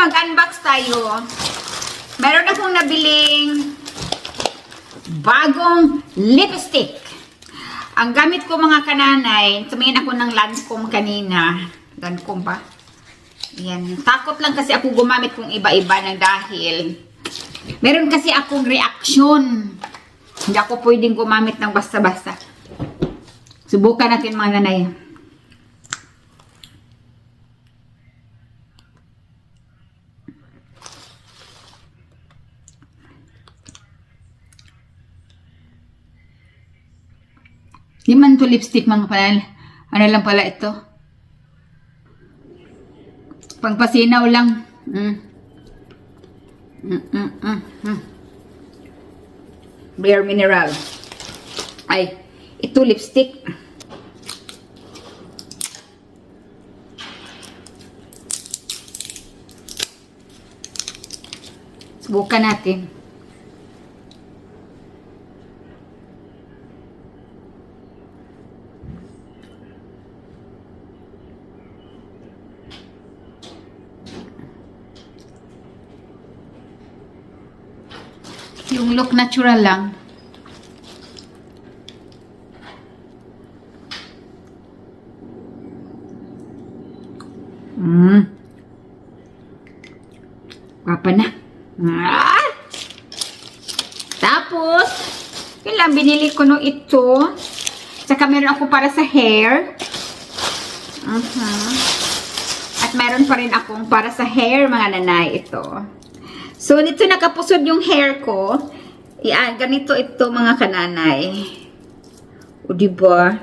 mag-unbox tayo. Meron akong nabiling bagong lipstick. Ang gamit ko mga kananay, tumingin ako ng Lancome kanina. Lancome ba? Yan. Takot lang kasi ako gumamit kung iba-iba ng dahil meron kasi akong reaction. Hindi ako pwedeng gumamit ng basta-basta. Subukan natin mga nanay. Di man to lipstick mga panal. Ano lang pala ito? Pangpasinaw lang. Bare Mineral. Ay, ito lipstick. Subukan natin. Yung look natural lang. Papa na. Tapos, kailan binili ko no ito. Saka meron ako para sa hair. At meron pa rin akong para sa hair, mga nanay, ito. So, dito nakapusod yung hair ko. Ganito ito, mga kananay. O, diba?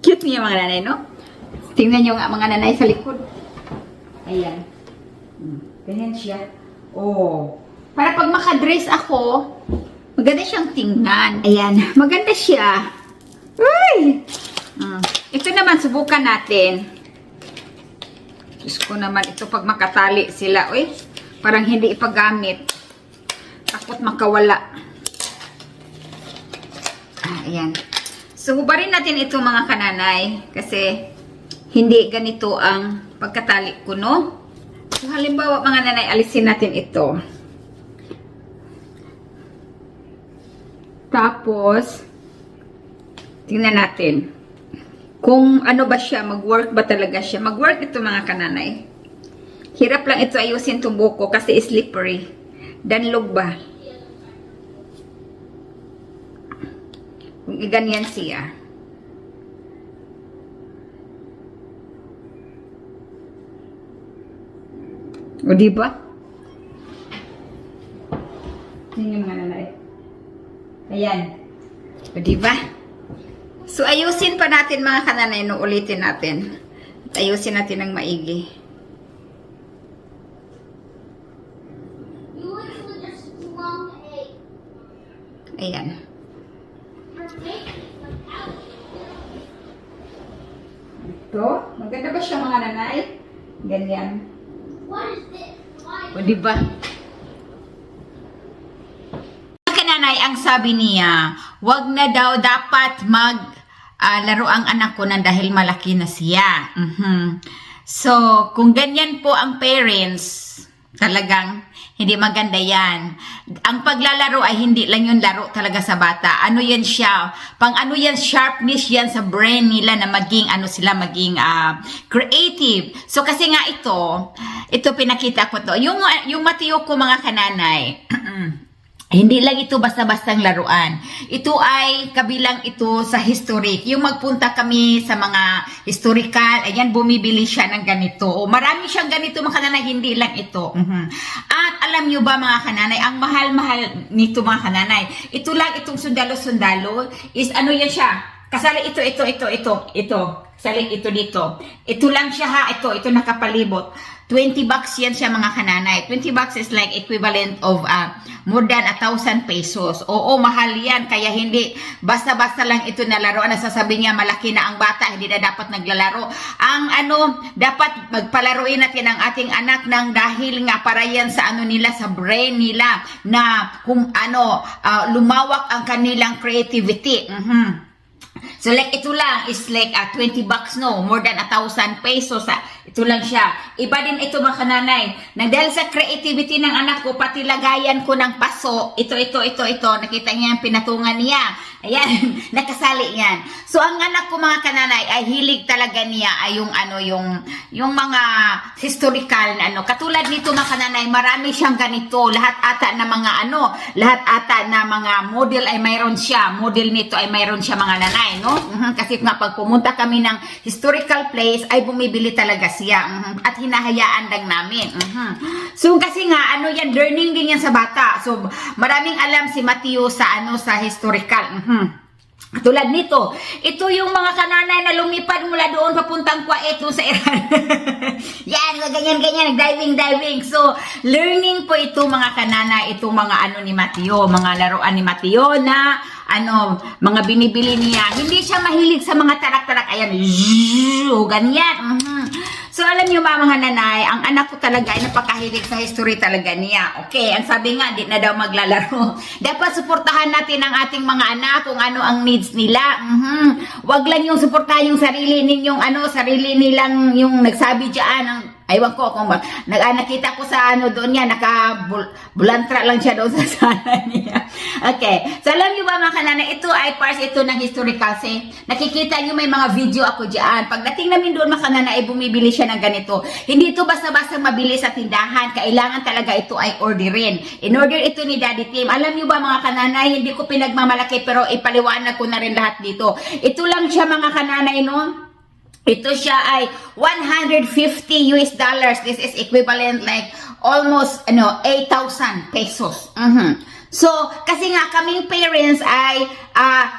Cute niya, mga nanay, no? Tingnan nyo nga, mga nanay, sa likod. Ayan. Ganyan siya. Oh. Para pag makadress ako, maganda siyang tingnan. Ayan. Maganda siya. Uy! Ito naman, subukan natin. Diyos ko naman, ito pag makatali sila. Uy, parang hindi ipagamit. Takot makawala. Ayan. So, hubarin natin ito mga kananay. Kasi, hindi ganito ang pagkatali ko, no? So, halimbawa mga nanay, alisin natin ito. Tapos, tingnan natin. Kung ano ba siya, mag-work ba talaga siya? Mag-work ito mga kananay. Hirap lang ito ayusin itong buko kasi slippery. Danlog ba? Kung iganyan siya. O diba? Tingnan mga nanay. Ayan. O diba? So, ayusin pa natin mga kananay, no, ulitin natin. At ayusin natin ng maigi. Ayan. Ito, maganda ba siya mga nanay? Ganyan. O diba? Kananay, ang sabi niya, wag na daw dapat laro ang anak ko na dahil malaki na siya. So, kung ganyan po ang parents, talagang hindi maganda yan. Ang paglalaro ay hindi lang yung laro talaga sa bata. Ano yan siya? Pang ano yan, sharpness yan sa brain nila na maging maging creative. So, kasi nga ito pinakita ko to. Yung matiyo ko mga kananay, hindi lang ito basta-bastang laruan. Ito ay kabilang ito sa historic. Yung magpunta kami sa mga historical, ayan, bumibili siya ng ganito. O, marami siyang ganito mga kananay, hindi lang ito. At alam nyo ba mga kananay, ang mahal-mahal nito mga kananay, ito lang itong sundalo-sundalo is ano yan siya? Kasali ito. Kasali ito dito. Ito lang siya ha, ito nakapalibot. 20 bucks yan siya mga kananay. 20 bucks is like equivalent of more than 1,000 pesos. Oo, mahal yan. Kaya hindi basta-basta lang ito nalaro. Nasasabi niya malaki na ang bata, hindi na dapat naglalaro. Ang dapat magpalaruin natin ang ating anak ng dahil nga para yan sa nila, sa brain nila na lumawak ang kanilang creativity. So like ito lang is like 20 bucks, no, more than 1,000 pesos. Ito lang siya. Iba din ito mga kananay. Nang dahil sa creativity ng anak ko, pati lagayan ko ng paso, ito. Nakita niya yung pinatungan niya. Ayan, nakasali yan. So ang anak ko mga kananay ay hilig talaga niya ay yung mga historical na Katulad nito mga kananay, marami siyang ganito. Lahat ata na mga model ay mayroon siya. Model nito ay mayroon siya mga nanay, no? Kasi nga pag pumunta kami ng historical place ay bumibili talaga siya. At hinahayaan lang namin. So kasi nga yan, learning din yan sa bata. So maraming alam si Mateo sa historical. Tulad nito, ito yung mga kananay na lumipad mula doon papuntang Kuwait sa Iran. Yan, ganyan, diving. So, learning po ito mga kananay, itong mga ni Mateo, mga laruan ni Mateo na mga binibili niya. Hindi siya mahilig sa mga tarak-tarak. Ayan, ganyan. So, alam niyo mga nanay, ang anak ko talaga ay napakahilig sa history talaga niya. Okay, ang sabi nga, di na daw maglalaro. Dapat suportahan natin ang ating mga anak kung ano ang needs nila. Wag lang yung suportahan yung sarili ninyong sarili nilang yung nagsabi diyan. Aywan ko kung nakita ko sa doon niya, naka-bulantra lang siya doon sa sala niya. Okay. So, alam niyo ba mga kananay, ito ay parts ito ng historical. Nakikita niyo may mga video ako diyan. Pagdating namin doon mga kananay, ay bumibili siya ng ganito. Hindi ito basta-basta mabili sa tindahan. Kailangan talaga ito ay orderin. In-order ito ni Daddy Tim. Alam niyo ba mga kananay, hindi ko pinagmamalaki pero ipaliwanag ko na rin lahat dito. Ito lang siya mga kananay, no? Ito siya ay $150 US. This is equivalent like almost 8,000 pesos. So, kasi nga kaming parents ay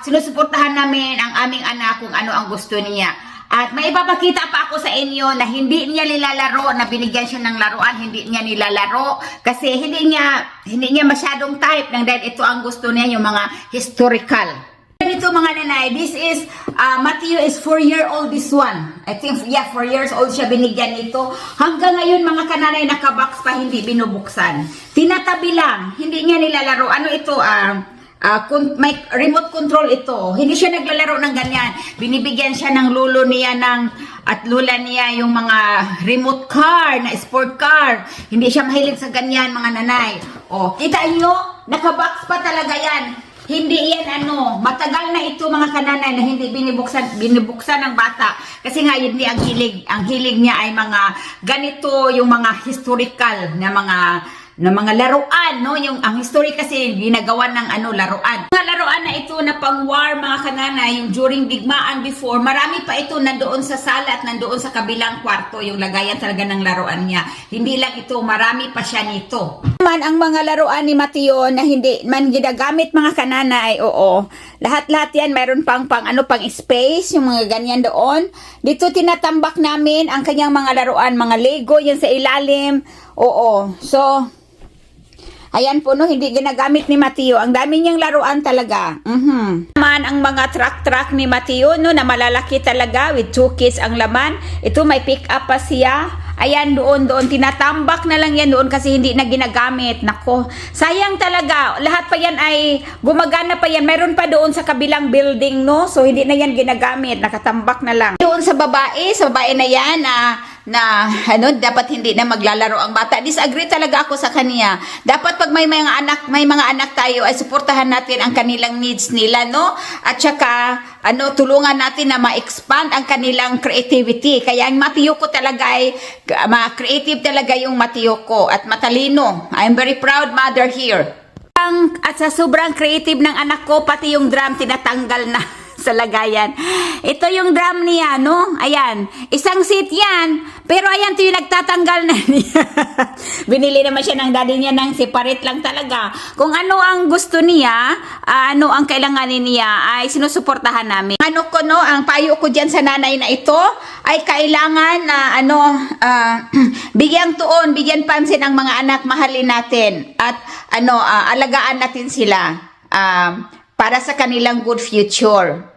sinusuportahan namin ang aming anak kung ano ang gusto niya. At may ipapakita pa ako sa inyo na hindi niya nilalaro, na binigyan siya ng laruan, hindi niya nilalaro kasi hindi niya masyadong type ng dahil ito ang gusto niya, yung mga historical. Dito mga nanay, this is Mateo is 4-year-old this one. I think 4 years old siya binigyan nito. Hanggang ngayon mga kananay nakabox pa, hindi binubuksan. Tinatabi lang, hindi niya nilalaro. Ano ito? May remote control ito. Hindi siya naglalaro ng ganyan. Binibigyan siya ng lolo niya at lula niya yung mga remote car, na sport car. Hindi siya mahilig sa ganyan mga nanay. Kita niyo, nakabox pa talaga yan. Hindi yan matagal na ito mga kananay na hindi binubuksan ng bata. Kasi nga hindi ang hilig niya ay mga ganito, yung mga historical na mga laruan, no? Ang history kasi ginagawa ng laruan. Mga laruan na ito na pang-war mga kananay, yung during digmaan before, marami pa ito nandoon sa sala at nandoon sa kabilang kwarto, yung lagayan talaga ng laruan niya. Hindi lang ito, marami pa siya nito. Man ang mga laruan ni Mateo na hindi man ginagamit mga kananay, lahat-lahat yan mayroon pang space, yung mga ganyan doon. Dito tinatambak namin ang kanyang mga laruan, mga Lego yan sa ilalim. So ayan po, no, hindi ginagamit ni Mateo. Ang dami niyang laruan talaga. Naman ang mga truck ni Mateo, no, na malalaki talaga with 2 kids ang laman. Ito may pick up pa siya. Ayan, doon. Tinatambak na lang yan doon kasi hindi na ginagamit. Nako, sayang talaga. Lahat pa yan ay gumagana pa yan. Meron pa doon sa kabilang building, no? So, hindi na yan ginagamit. Nakatambak na lang. Doon sa babae na yan, dapat hindi na maglalaro ang bata. Disagree talaga ako sa kanya. Dapat pag may mga anak tayo ay suportahan natin ang kanilang needs nila, no? At saka tulungan natin na ma-expand ang kanilang creativity. Kaya ang Mateo ko talaga ay creative talaga yung Mateo ko at matalino. I'm very proud mother here. At sa sobrang creative ng anak ko, pati yung drum tinatanggal na sa lagayan. Ito yung drum niya, no? Ayan. Isang seat yan. Pero ayan, ito yung nagtatanggal na niya. Binili naman siya ng daddy niya ng separate lang talaga. Kung ano ang gusto niya, ano ang kailanganin niya, ay sinusuportahan namin. Ang payo ko dyan sa nanay na ito, ay kailangan na bigyang tuon, bigyan pansin ang mga anak, mahalin natin. At alagaan natin sila. Para sa kanilang good future.